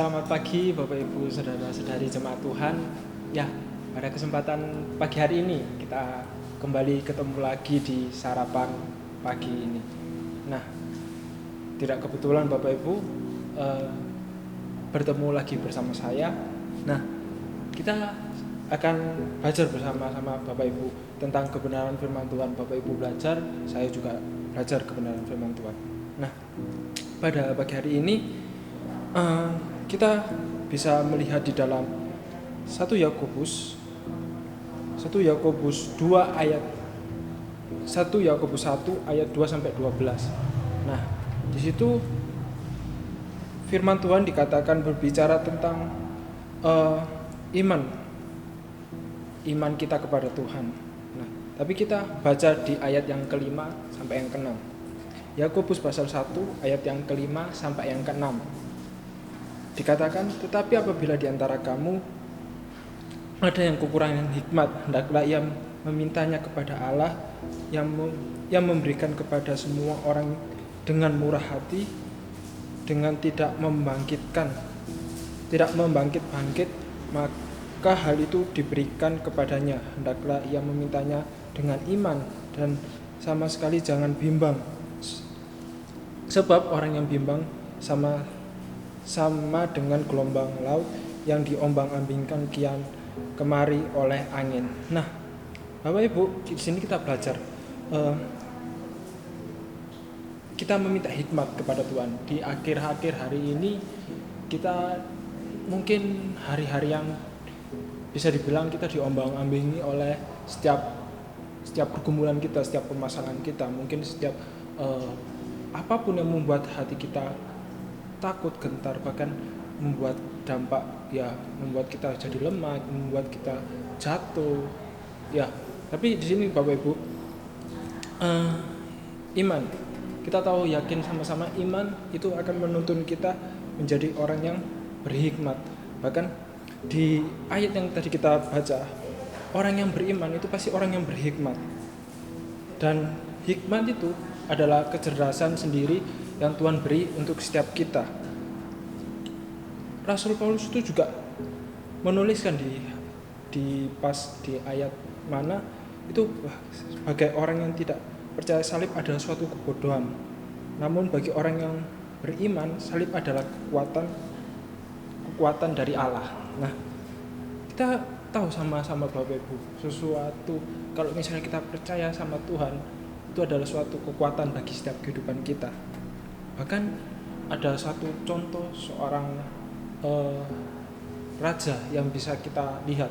Selamat pagi Bapak Ibu Saudara-saudari jemaat Tuhan. Ya, pada kesempatan pagi hari ini kita kembali ketemu lagi di sarapan pagi ini. Nah, tidak kebetulan Bapak Ibu bertemu lagi bersama saya. Nah, kita akan belajar bersama-sama Bapak Ibu tentang kebenaran firman Tuhan. Bapak Ibu belajar, saya juga belajar kebenaran firman Tuhan. Nah, pada pagi hari ini kita bisa melihat di dalam 1 Yakobus 2 ayat 1 Yakobus 1 ayat 2 sampai 12. Nah, di situ firman Tuhan dikatakan berbicara tentang iman kita kepada Tuhan. Nah, tapi kita baca di ayat yang kelima sampai yang keenam. Yakobus pasal 1 ayat yang kelima sampai yang keenam. Dikatakan, tetapi apabila di antara kamu ada yang kekurangan hikmat, hendaklah ia memintanya kepada Allah yang memberikan kepada semua orang dengan murah hati, dengan tidak membangkit-bangkit, maka hal itu diberikan kepadanya. Hendaklah ia memintanya dengan iman dan sama sekali jangan bimbang. Sebab orang yang bimbang sama dengan gelombang laut yang diombang-ambingkan kian kemari oleh angin. Nah, Bapak Ibu, di sini kita belajar kita meminta hikmat kepada Tuhan. Di akhir-akhir hari ini kita mungkin hari-hari yang bisa dibilang kita diombang-ambingi oleh setiap pergumulan kita, setiap permasalahan kita, mungkin setiap apapun yang membuat hati kita takut, gentar, bahkan membuat dampak, ya membuat kita jadi lemah, membuat kita jatuh, ya. Tapi di sini Bapak Ibu, iman, kita tahu yakin sama-sama iman itu akan menuntun kita menjadi orang yang berhikmat. Bahkan di ayat yang tadi kita baca, orang yang beriman itu pasti orang yang berhikmat. Dan hikmat itu adalah kecerdasan sendiri yang Tuhan beri untuk setiap kita. Rasul Paulus itu juga menuliskan di ayat mana itu, sebagai orang yang tidak percaya salib adalah suatu kebodohan. Namun bagi orang yang beriman, salib adalah kekuatan dari Allah. Nah, kita tahu sama-sama Bapak Ibu, sesuatu kalau misalnya kita percaya sama Tuhan, itu adalah suatu kekuatan bagi setiap kehidupan kita. Bahkan ada satu contoh seorang raja yang bisa kita lihat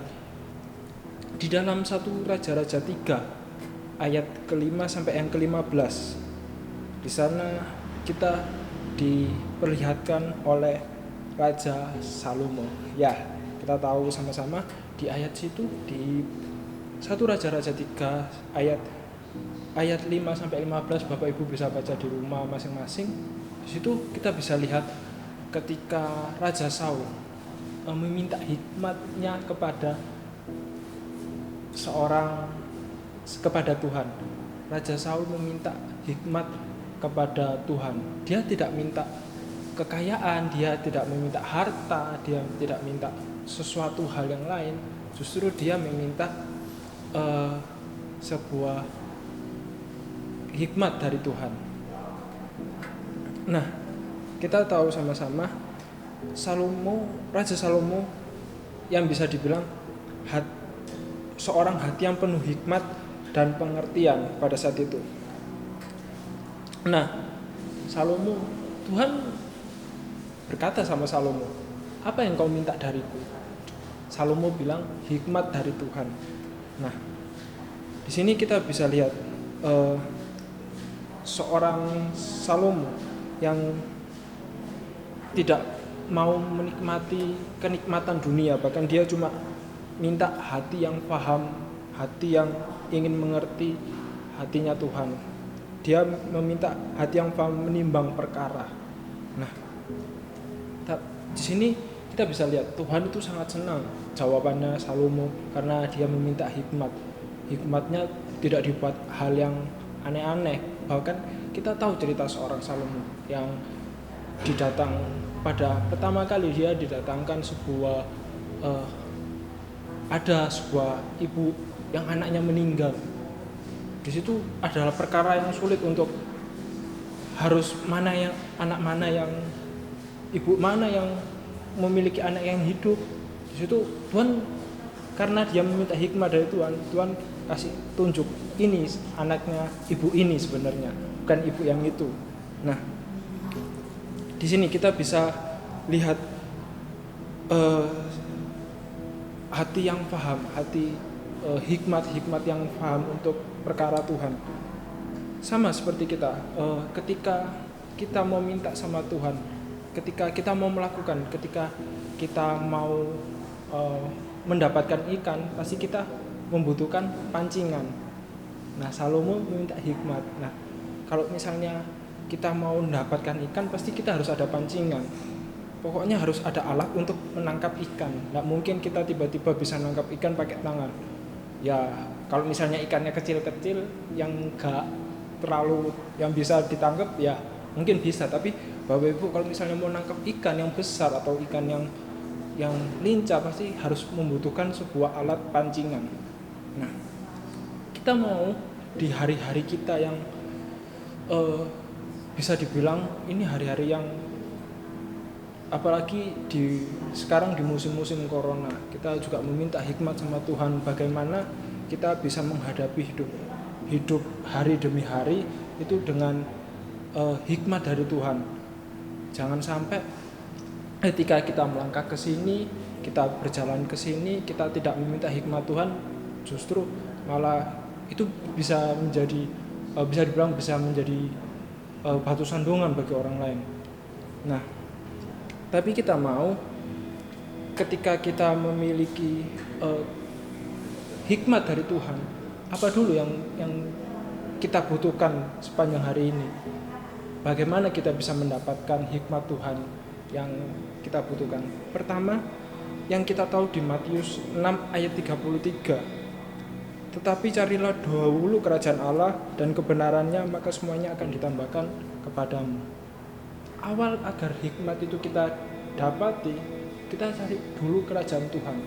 di dalam 1 Raja-Raja 3 ayat ke-5 sampai yang ke-15. Di sana kita diperlihatkan oleh Raja Salomo. Ya, kita tahu sama-sama di ayat situ, di 1 Raja-Raja 3 ayat 5 sampai 15, Bapak Ibu bisa baca di rumah masing-masing. Di situ kita bisa lihat ketika Raja Saul meminta hikmatnya kepada Tuhan. Raja Saul meminta hikmat kepada Tuhan. Dia tidak minta kekayaan, dia tidak meminta harta, dia tidak minta sesuatu hal yang lain. Justru dia meminta sebuah hikmat dari Tuhan. Nah, kita tahu sama-sama Raja Salomo yang bisa dibilang seorang hati yang penuh hikmat dan pengertian pada saat itu. Nah, Tuhan berkata sama Salomo, apa yang kau minta dariku? Salomo bilang, hikmat dari Tuhan. Nah, di sini kita bisa lihat seorang Salomo yang tidak mau menikmati kenikmatan dunia, bahkan dia cuma minta hati yang paham, hati yang ingin mengerti hatinya Tuhan. Dia meminta hati yang paham menimbang perkara. Nah, di sini kita bisa lihat Tuhan itu sangat senang jawabannya Salomo karena dia meminta hikmat. Hikmatnya tidak dibuat hal yang aneh-aneh. Bahkan kita tahu cerita seorang Salomo yang pada pertama kali dia didatangkan ada sebuah ibu yang anaknya meninggal. Di situ adalah perkara yang sulit untuk harus anak mana yang ibu mana yang memiliki anak yang hidup. Di situ Tuhan, karena dia meminta hikmah dari Tuhan, Tuhan kasih tunjuk ini anaknya ibu ini sebenarnya, bukan ibu yang itu. Nah, di sini kita bisa lihat hati yang paham, hikmat yang paham untuk perkara Tuhan. Sama seperti kita, ketika kita mau minta sama Tuhan, ketika kita mau melakukan, ketika kita mau mendapatkan ikan, pasti kita membutuhkan pancingan. Nah, Salomo meminta hikmat. Nah, kalau misalnya kita mau mendapatkan ikan, pasti kita harus ada pancingan. Pokoknya harus ada alat untuk menangkap ikan. Nggak mungkin kita tiba-tiba bisa menangkap ikan pakai tangan. Ya, kalau misalnya ikannya kecil-kecil yang nggak terlalu yang bisa ditangkap, ya mungkin bisa. Tapi Bapak Ibu, kalau misalnya mau nangkap ikan yang besar atau ikan yang lincah, pasti harus membutuhkan sebuah alat pancingan. Nah, kita mau di hari-hari kita yang bisa dibilang ini hari-hari yang, apalagi sekarang di musim-musim corona, kita juga meminta hikmat sama Tuhan bagaimana kita bisa menghadapi hidup hari demi hari itu dengan hikmat dari Tuhan. Jangan sampai ketika kita melangkah ke sini, kita berjalan ke sini, kita tidak meminta hikmat Tuhan, justru malah itu bisa dibilang bisa menjadi batu sandungan bagi orang lain. Nah, tapi kita mau ketika kita memiliki hikmat dari Tuhan, apa dulu yang kita butuhkan sepanjang hari ini? Bagaimana kita bisa mendapatkan hikmat Tuhan yang kita butuhkan? Pertama, yang kita tahu di Matius 6 ayat 33. Tetapi carilah dahulu kerajaan Allah dan kebenarannya, maka semuanya akan ditambahkan kepadamu. Awal agar hikmat itu kita dapati, kita cari dulu kerajaan Tuhan.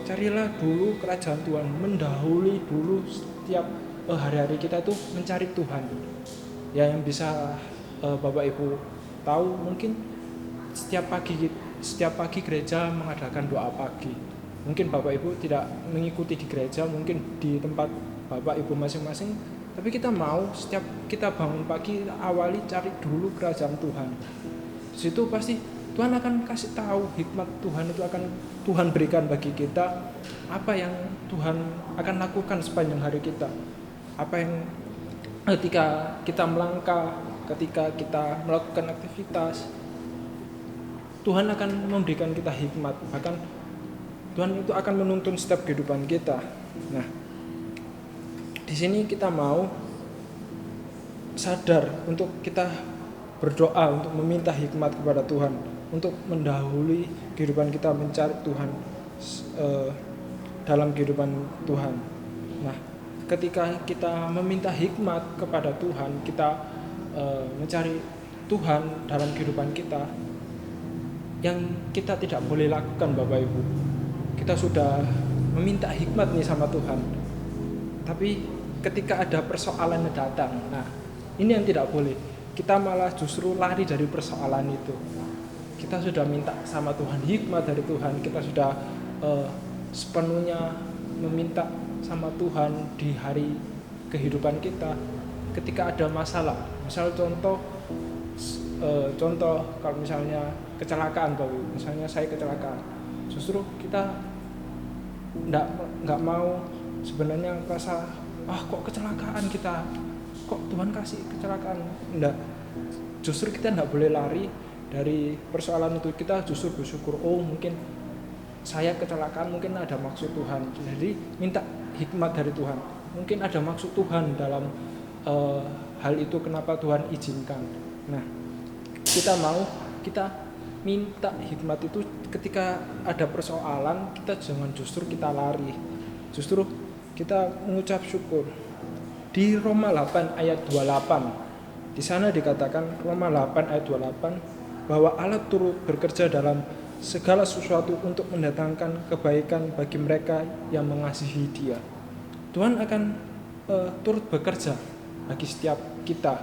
Carilah dulu kerajaan Tuhan, mendahului dulu setiap hari-hari kita tuh mencari Tuhan. Ya, yang bisa Bapak Ibu tahu, mungkin setiap pagi gereja mengadakan doa pagi. Mungkin Bapak Ibu tidak mengikuti di gereja, mungkin di tempat Bapak Ibu masing-masing, tapi kita mau setiap kita bangun pagi awali cari dulu kerajaan Tuhan. Di situ pasti Tuhan akan kasih tahu hikmat Tuhan itu akan Tuhan berikan bagi kita, apa yang Tuhan akan lakukan sepanjang hari kita. Apa yang ketika kita melangkah, ketika kita melakukan aktivitas, Tuhan akan memberikan kita hikmat. Bahkan Tuhan itu akan menuntun setiap kehidupan kita. Nah, di sini kita mau sadar untuk kita berdoa untuk meminta hikmat kepada Tuhan, untuk mendahului kehidupan kita mencari Tuhan dalam kehidupan Tuhan. Nah, ketika kita meminta hikmat kepada Tuhan, kita mencari Tuhan dalam kehidupan kita, yang kita tidak boleh lakukan Bapak Ibu, kita sudah meminta hikmat nih sama Tuhan, tapi ketika ada persoalan yang datang, nah ini yang tidak boleh. Kita malah justru lari dari persoalan itu. Kita sudah minta sama Tuhan hikmat dari Tuhan, kita sudah sepenuhnya meminta sama Tuhan di hari kehidupan kita. Ketika ada masalah, misal contoh kalau misalnya kecelakaan, misalnya saya kecelakaan, justru kita nggak mau sebenarnya merasa kok kecelakaan kita, kok Tuhan kasih kecelakaan. Enggak, justru kita nggak boleh lari dari persoalan itu. Kita justru bersyukur, mungkin saya kecelakaan, mungkin ada maksud Tuhan. Jadi minta hikmat dari Tuhan, mungkin ada maksud Tuhan dalam hal itu, kenapa Tuhan izinkan. Nah, kita minta hikmat itu ketika ada persoalan. Kita jangan justru kita lari, justru kita mengucap syukur. Di Roma 8 ayat 28, di sana dikatakan, Roma 8 ayat 28, bahwa Allah turut bekerja dalam segala sesuatu untuk mendatangkan kebaikan bagi mereka yang mengasihi Dia. Tuhan akan turut bekerja bagi setiap kita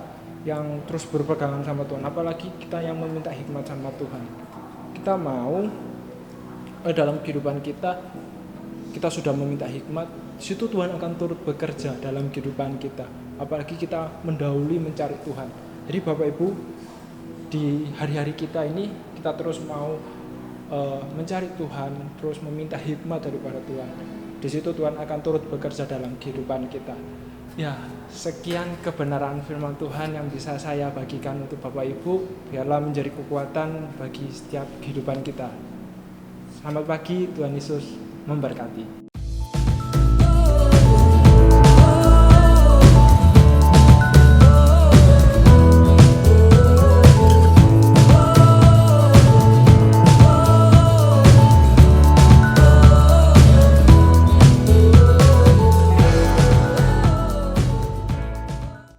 yang terus berpegangan sama Tuhan, apalagi kita yang meminta hikmat sama Tuhan. Kita mau dalam kehidupan kita sudah meminta hikmat, di situ Tuhan akan turut bekerja dalam kehidupan kita, apalagi kita mendahului mencari Tuhan. Jadi Bapak Ibu, di hari-hari kita ini kita terus mau mencari Tuhan, terus meminta hikmat daripada Tuhan. Di situ Tuhan akan turut bekerja dalam kehidupan kita. Ya, sekian kebenaran firman Tuhan yang bisa saya bagikan untuk Bapak Ibu, biarlah menjadi kekuatan bagi setiap kehidupan kita. Selamat pagi, Tuhan Yesus memberkati.